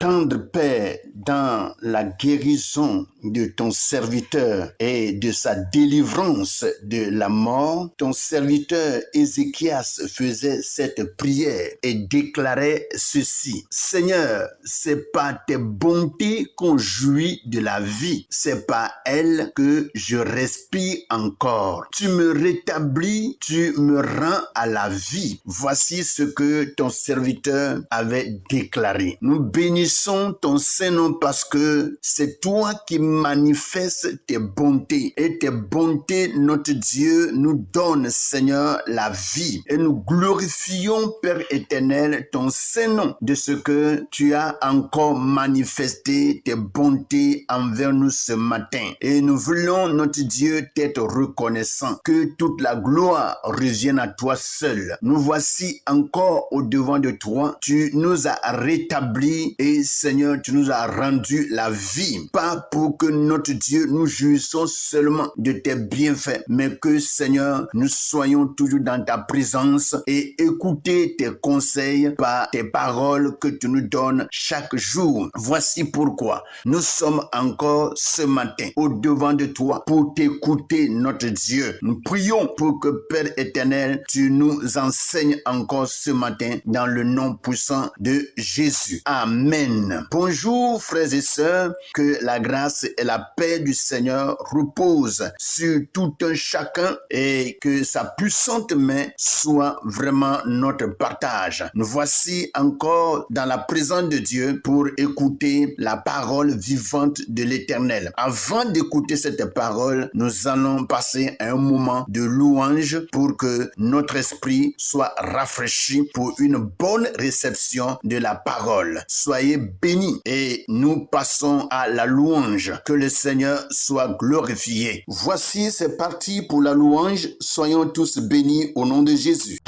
tendre, Père, dans la guérison de ton serviteur et de sa délivrance de la mort. Ton serviteur Ézéchias faisait cette prière et déclarait ceci: Seigneur, c'est par tes bontés qu'on jouit de la vie, c'est par elles que je respire encore. Tu me rétablis, tu me rends à la vie. Voici ce que ton serviteur avait déclaré. Nous bénissons ton Saint-Nom parce que c'est toi qui manifestes tes bontés. Et tes bontés, notre Dieu, nous donne, Seigneur, la vie. Et nous glorifions, Père éternel, ton Saint-Nom de ce que tu as encore manifesté tes bontés envers nous ce matin. Et nous voulons, notre Dieu, t'être reconnaissant. Que toute la gloire revienne à toi seul. Nous voici encore au devant de toi. Tu nous as rétablis et Seigneur, tu nous as rendu la vie. Pas pour que notre Dieu, nous jouissons seulement de tes bienfaits, mais que Seigneur, nous soyons toujours dans ta présence et écouter tes conseils par tes paroles que tu nous donnes chaque jour. Voici pourquoi nous sommes encore ce matin au devant de toi pour t'écouter, notre Dieu. Nous prions pour que Père éternel, tu nous enseignes encore ce matin dans le nom puissant de Jésus. Amen. Bonjour frères et sœurs, que la grâce et la paix du Seigneur reposent sur tout un chacun et que sa puissante main soit vraiment notre partage. Nous voici encore dans la présence de Dieu pour écouter la parole vivante de l'Éternel. Avant d'écouter cette parole, nous allons passer un moment de louange pour que notre esprit soit rafraîchi pour une bonne réception de la parole. Soyez bénis et nous passons à la louange. Que le Seigneur soit glorifié. Voici, c'est parti pour la louange. Soyons tous bénis au nom de Jésus.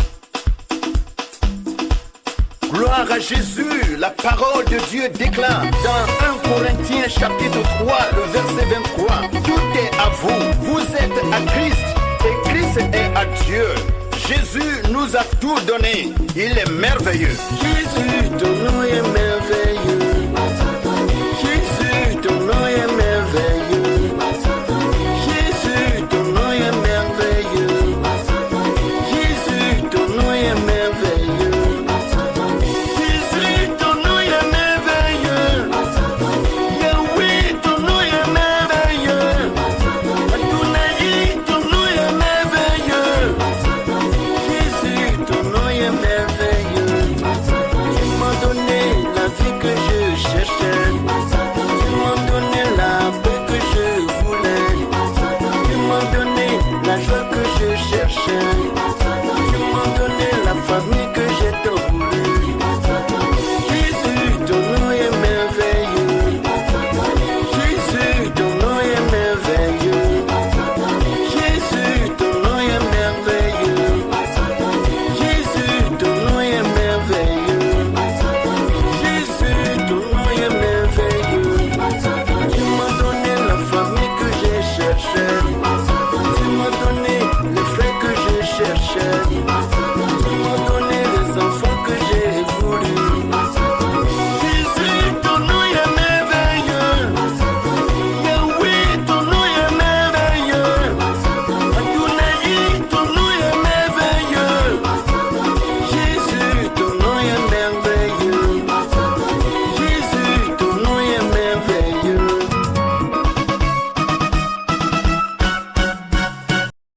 Gloire à Jésus, la parole de Dieu déclare dans 1 Corinthiens chapitre 3, le verset 23. Tout est à vous, vous êtes à Christ et Christ est à Dieu. Jésus nous a tout donné, il est merveilleux. Jésus, ton nom est merveilleux. Jésus, ton nom est merveilleux. Jésus, ton nom est merveilleux. Jésus, ton nom est merveilleux. Jésus, ton nom est merveilleux. Yahweh, ton nom est merveilleux. Adonai, ton nom est merveilleux. Jésus, ton nom est merveilleux. Tu m'as donné la vie que je cherchais. Tu m'as donné la paix que je voulais. Tu m'as donné la joie que je cherchais. Tu m'as donné la famille que j'ai tant voulu. Jésus, ton nom est merveilleux. Jésus, ton nom est merveilleux. Jésus, ton nom est merveilleux. Jésus, ton nom est merveilleux. Jésus, ton nom est merveilleux. Tu m'as donné la famille que j'ai cherchée. Tu m'as donné les frères que je cherchais. Tu m'as donné les enfants que j'ai voulu. Jésus, ton nom est merveilleux. Yahweh, ton nom est merveilleux. Adonai, ton nom est merveilleux. Jésus, ton nom est merveilleux. Jésus, ton nom est merveilleux.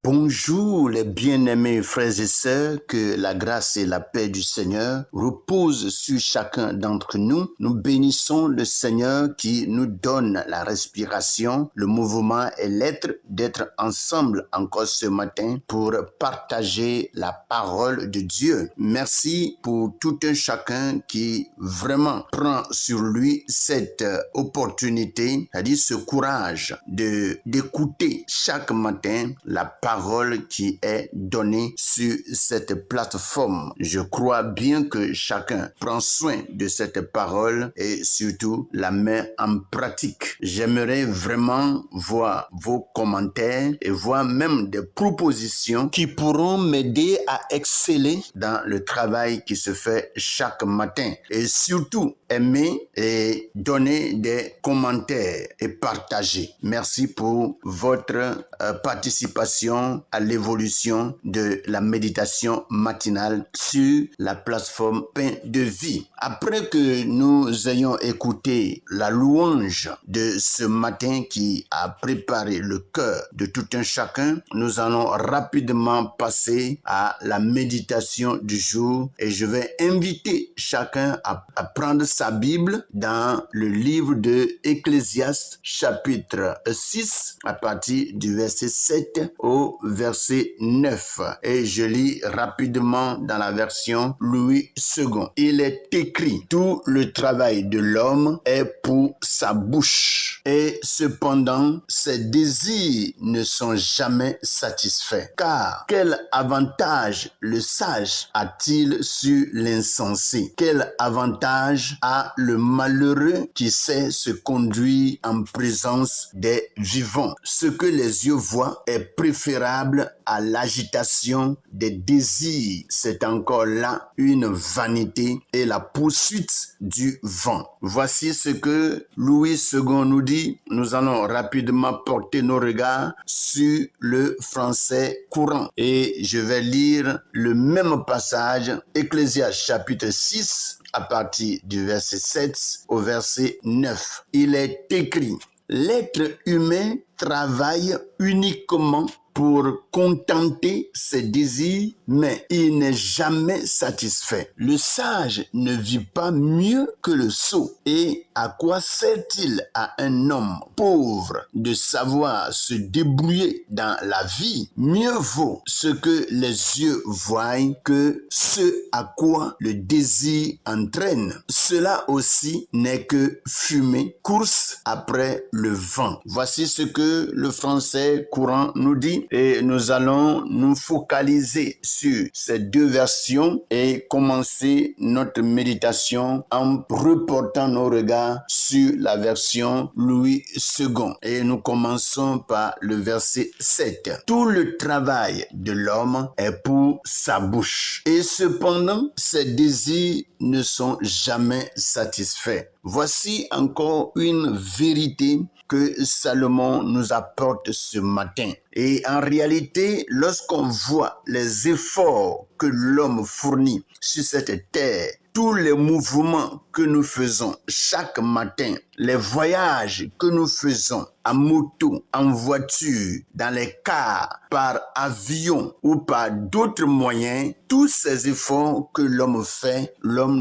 Bonjour les bien-aimés frères et sœurs, que la grâce et la paix du Seigneur reposent sur chacun d'entre nous. Nous bénissons le Seigneur qui nous donne la respiration, le mouvement et l'être d'être ensemble encore ce matin pour partager la parole de Dieu. Merci pour tout un chacun qui vraiment prend sur lui cette opportunité, c'est-à-dire ce courage d'écouter chaque matin la parole parole qui est donnée sur cette plateforme. Je crois bien que chacun prend soin de cette parole et surtout la met en pratique. J'aimerais vraiment voir vos commentaires et voir même des propositions qui pourront m'aider à exceller dans le travail qui se fait chaque matin. Et surtout, aimer et donner des commentaires et partager. Merci pour votre participation à l'évolution de la méditation matinale sur la plateforme Pain de Vie. Après que nous ayons écouté la louange de ce matin qui a préparé le cœur de tout un chacun, nous allons rapidement passer à la méditation du jour et je vais inviter chacun à prendre sa Bible dans le livre de Ecclésiaste chapitre 6 à partir du verset 7 au verset 9 et je lis rapidement dans la version Louis II. Il est écrit: tout le travail de l'homme est pour sa bouche et cependant ses désirs ne sont jamais satisfaits. Car quel avantage le sage a-t-il sur l'insensé? Quel avantage a le malheureux qui sait se conduire en présence des vivants? Ce que les yeux voient est préférable à l'agitation des désirs. C'est encore là une vanité et la poursuite du vent. Voici ce que Louis II nous dit. Nous allons rapidement porter nos regards sur le français courant et je vais lire le même passage, Ecclésiaste chapitre 6 à partir du verset 7 au verset 9. Il est écrit: l'être humain travaille uniquement pour contenter ses désirs, mais il n'est jamais satisfait. Le sage ne vit pas mieux que le sot. Et à quoi sert-il à un homme pauvre de savoir se débrouiller dans la vie? Mieux vaut ce que les yeux voient que ce à quoi le désir entraîne. Cela aussi n'est que fumée, course après le vent. Voici ce que le français courant nous dit. Et nous allons nous focaliser sur ces deux versions et commencer notre méditation en reportant nos regards sur la version Louis II. Et nous commençons par le verset 7. Tout le travail de l'homme est pour sa bouche, et cependant ses désirs ne sont jamais satisfaits. Voici encore une vérité que Salomon nous apporte ce matin. Et en réalité, lorsqu'on voit les efforts que l'homme fournit sur cette terre, tous les mouvements que nous faisons chaque matin, les voyages que nous faisons en moto, en voiture, dans les cars, par avion ou par d'autres moyens, tous ces efforts que l'homme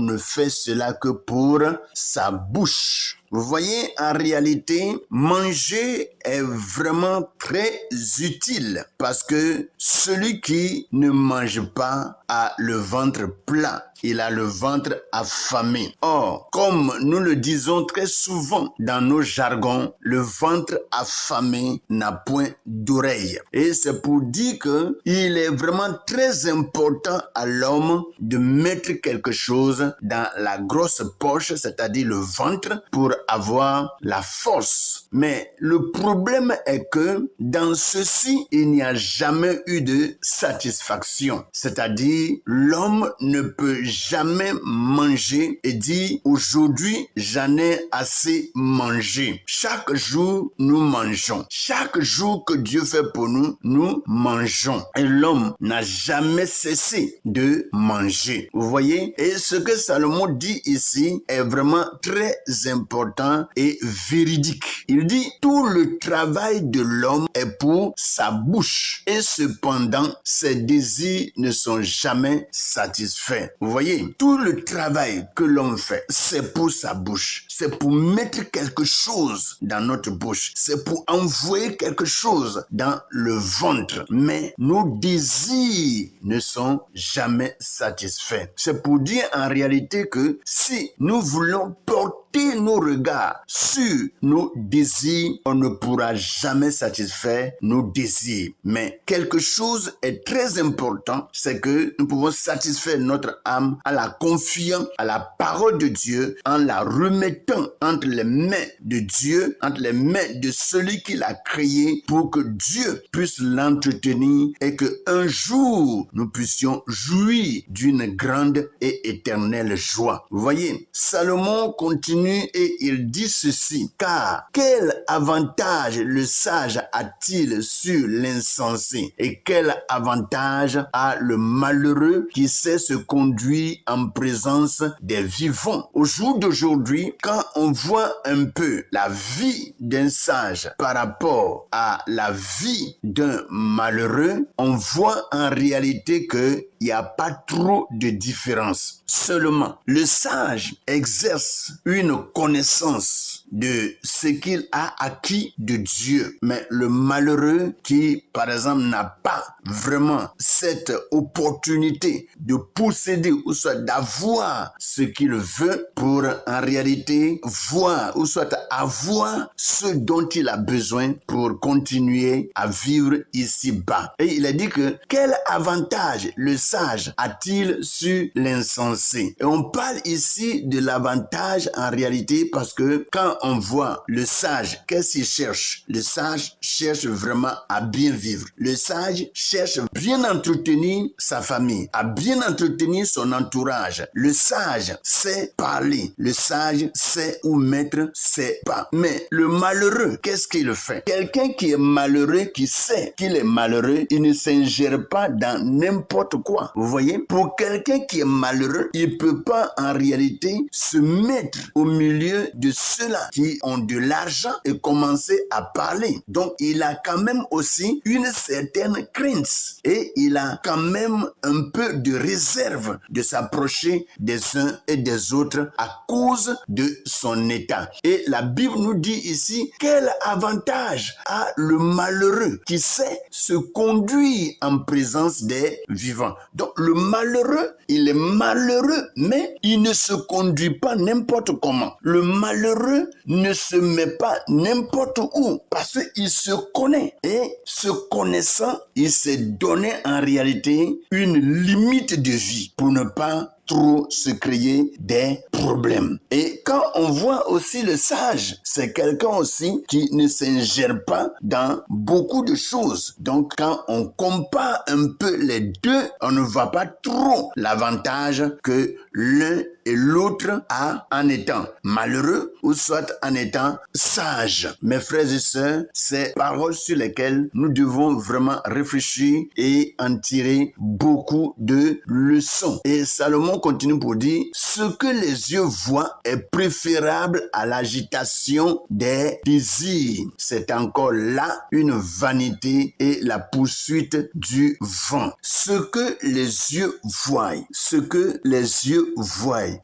ne fait cela que pour sa bouche. Vous voyez, en réalité, manger est vraiment très utile parce que celui qui ne mange pas a le ventre plat. Il a le ventre affamé. Or, comme nous le disons très souvent dans nos jargons, le ventre affamé n'a point d'oreille. Et c'est pour dire que il est vraiment très important à l'homme de mettre quelque chose dans la grosse poche, c'est-à-dire le ventre, pour avoir la force. Mais le problème est que dans ceci, il n'y a jamais eu de satisfaction. C'est-à-dire, l'homme ne peut jamais manger et dire aujourd'hui j'en ai assez mangé. Chaque jour nous mangeons. Chaque jour que Dieu fait pour nous, nous mangeons. Et l'homme n'a jamais cessé de manger. Vous voyez? Et ce que Salomon dit ici est vraiment très important et véridique. Il dit tout le travail de l'homme est pour sa bouche et cependant ses désirs ne sont jamais satisfaits. Vous voyez, tout le travail que l'homme fait, c'est pour sa bouche. C'est pour mettre quelque chose dans notre bouche. bouche. C'est pour envoyer quelque chose dans le ventre. Mais nos désirs ne sont jamais satisfaits. C'est pour dire en réalité que si nous voulons porter nos regards sur nos désirs, on ne pourra jamais satisfaire nos désirs. Mais quelque chose est très important, c'est que nous pouvons satisfaire notre âme en la confiant à la parole de Dieu, en la remettant entre les mains de Dieu, entre les mains de celui qui l'a créé, pour que Dieu puisse l'entretenir et que un jour nous puissions jouir d'une grande et éternelle joie. Vous voyez, Salomon continue et il dit ceci: car quel avantage le sage a-t-il sur l'insensé, et quel avantage a le malheureux qui sait se conduire en présence des vivants. Au jour d'aujourd'hui, quand on voit un peu la vie d'un sage par rapport à la vie d'un malheureux, on voit en réalité que il n'y a pas trop de différence. Seulement, le sage exerce une connaissance de ce qu'il a acquis de Dieu. Mais le malheureux qui, par exemple, n'a pas vraiment cette opportunité de posséder ou soit d'avoir ce qu'il veut pour en réalité voir ou soit avoir ce dont il a besoin pour continuer à vivre ici-bas. Et il a dit que quel avantage le sage a-t-il sur l'insensé? Et on parle ici de l'avantage en réalité parce que quand on voit le sage, qu'est-ce qu'il cherche? Le sage cherche vraiment à bien vivre. Le sage cherche à bien entretenir sa famille, à bien entretenir son entourage. Le sage sait parler. Le sage sait où mettre ses pas. Mais le malheureux, qu'est-ce qu'il fait? Quelqu'un qui est malheureux, qui sait qu'il est malheureux, il ne s'ingère pas dans n'importe quoi. Vous voyez? Pour quelqu'un qui est malheureux, il ne peut pas en réalité se mettre au milieu de ceux-là qui ont de l'argent et commencer à parler. Donc, il a quand même aussi une certaine crainte et il a quand même un peu de réserve de s'approcher des uns et des autres à cause de son état. Et la Bible nous dit ici, quel avantage a le malheureux qui sait se conduire en présence des vivants. Donc, le malheureux, il est malheureux, mais il ne se conduit pas n'importe comment. Le malheureux ne se met pas n'importe où parce qu'il se connaît. Et se connaissant, il s'est donné en réalité une limite de vie pour ne pas trop se créer des problèmes. Et quand on voit aussi le sage, c'est quelqu'un aussi qui ne s'ingère pas dans beaucoup de choses. Donc quand on compare un peu les deux, on ne voit pas trop l'avantage que l'un et l'autre a en étant malheureux ou soit en étant sage. Mes frères et sœurs, c'est paroles sur lesquelles nous devons vraiment réfléchir et en tirer beaucoup de leçons. Et Salomon continue pour dire, ce que les yeux voient est préférable à l'agitation des désirs. C'est encore là une vanité et la poursuite du vent. Ce que les yeux voient,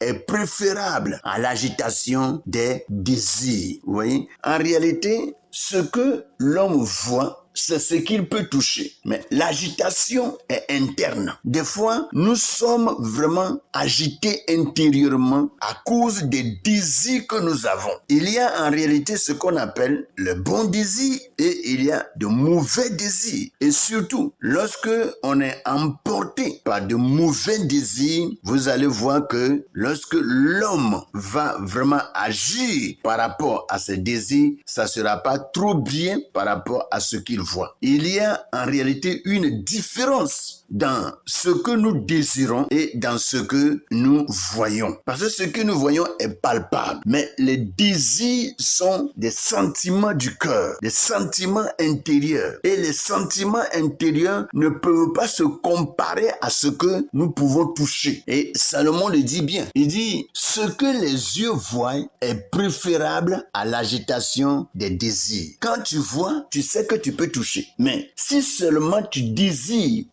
est préférable à l'agitation des désirs. Vous voyez? En réalité, ce que l'homme voit, c'est ce qu'il peut toucher. Mais l'agitation est interne. Des fois, nous sommes vraiment agités intérieurement à cause des désirs que nous avons. Il y a en réalité ce qu'on appelle le bon désir et il y a de mauvais désirs. Et surtout, lorsque on est emporté par de mauvais désirs, vous allez voir que lorsque l'homme va vraiment agir par rapport à ses désirs, ça ne sera pas trop bien par rapport à ce qu'il voit. Il y a en réalité une différence dans ce que nous désirons et dans ce que nous voyons. Parce que ce que nous voyons est palpable. Mais les désirs sont des sentiments du cœur, des sentiments intérieurs. Et les sentiments intérieurs ne peuvent pas se comparer à ce que nous pouvons toucher. Et Salomon le dit bien. Il dit, ce que les yeux voient est préférable à l'agitation des désirs. Quand tu vois, tu sais que tu peux toucher. Mais si seulement tu désires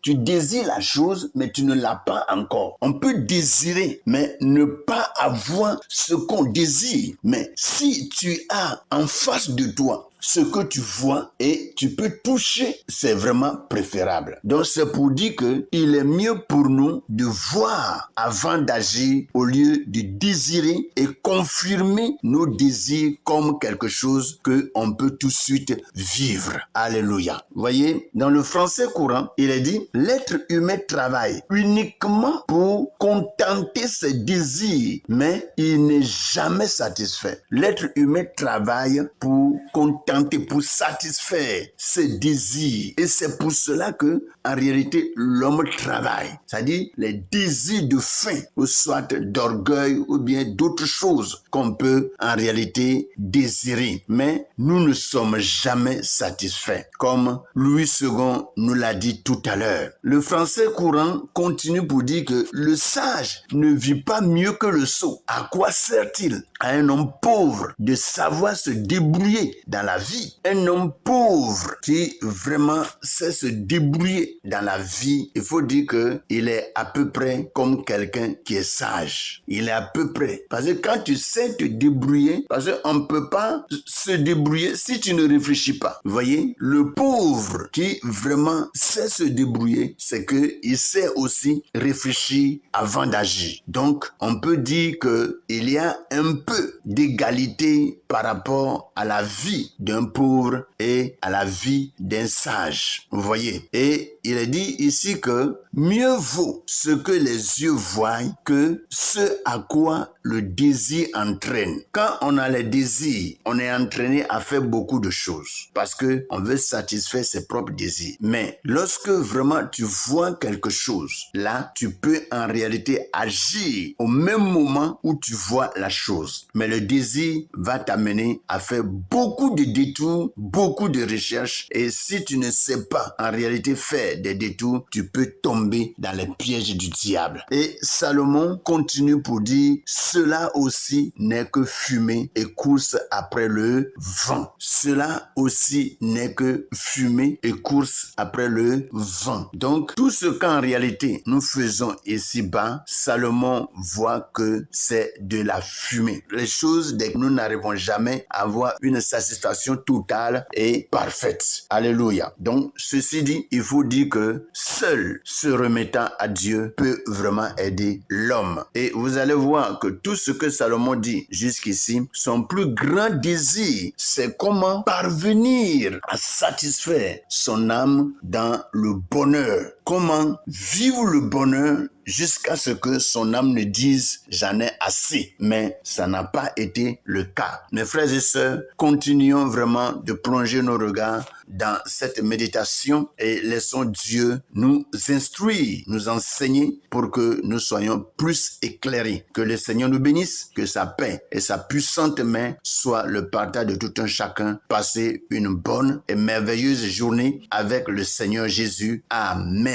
la chose, mais tu ne l'as pas encore. On peut désirer, mais ne pas avoir ce qu'on désire. Mais si tu as en face de toi ce que tu vois et tu peux toucher, c'est vraiment préférable. Donc c'est pour dire que il est mieux pour nous de voir avant d'agir au lieu de désirer et confirmer nos désirs comme quelque chose que on peut tout de suite vivre. Alléluia. Vous voyez, dans le français courant, il est dit l'être humain travaille uniquement pour contenter ses désirs, mais il n'est jamais satisfait. L'être humain travaille pour contenter, pour satisfaire ses désirs. Et c'est pour cela que, en réalité, l'homme travaille. C'est-à-dire les désirs de faim, ou soit d'orgueil, ou bien d'autres choses qu'on peut en réalité désirer. Mais nous ne sommes jamais satisfaits. Comme Louis II nous l'a dit tout à l'heure. Le français courant continue pour dire que le sage ne vit pas mieux que le sot. À quoi sert-il à un homme pauvre de savoir se débrouiller dans la vie? Un homme pauvre qui vraiment sait se débrouiller dans la vie, il faut dire que il est à peu près comme quelqu'un qui est sage. Il est à peu près. Parce que quand tu sais te débrouiller, parce qu'on ne peut pas se débrouiller si tu ne réfléchis pas. Vous voyez, le pauvre qui vraiment sait se débrouiller, c'est qu'il sait aussi réfléchir avant d'agir. Donc, on peut dire qu'il y a un peu d'égalité par rapport à la vie d'un pauvre et à la vie d'un sage. Vous voyez? Et il est dit ici que mieux vaut ce que les yeux voient que ce à quoi le désir entraîne. Quand on a les désirs, on est entraîné à faire beaucoup de choses parce que on veut satisfaire ses propres désirs. Mais lorsque vraiment tu vois quelque chose, là, tu peux en réalité agir au même moment où tu vois la chose. Mais le désir va t'amener à faire beaucoup de détours, beaucoup de recherches. Et si tu ne sais pas en réalité faire des détours, tu peux tomber dans les pièges du diable. Et Salomon continue pour dire, cela aussi n'est que fumée et course après le vent. Cela aussi n'est que fumée et course après le vent. Donc, tout ce qu'en réalité nous faisons ici-bas, Salomon voit que c'est de la fumée. Les choses, dès que nous n'arrivons jamais à avoir une satisfaction totale et parfaite. Alléluia. Donc, ceci dit, il faut dire que seul se remettant à Dieu peut vraiment aider l'homme. Et vous allez voir que tout ce que Salomon dit jusqu'ici, son plus grand désir, c'est comment parvenir à satisfaire son âme dans le bonheur. Comment vivre le bonheur jusqu'à ce que son âme ne dise « j'en ai assez ». Mais ça n'a pas été le cas. Mes frères et sœurs, continuons vraiment de plonger nos regards dans cette méditation et laissons Dieu nous instruire, nous enseigner pour que nous soyons plus éclairés. Que le Seigneur nous bénisse, que sa paix et sa puissante main soient le partage de tout un chacun. Passez une bonne et merveilleuse journée avec le Seigneur Jésus. Amen.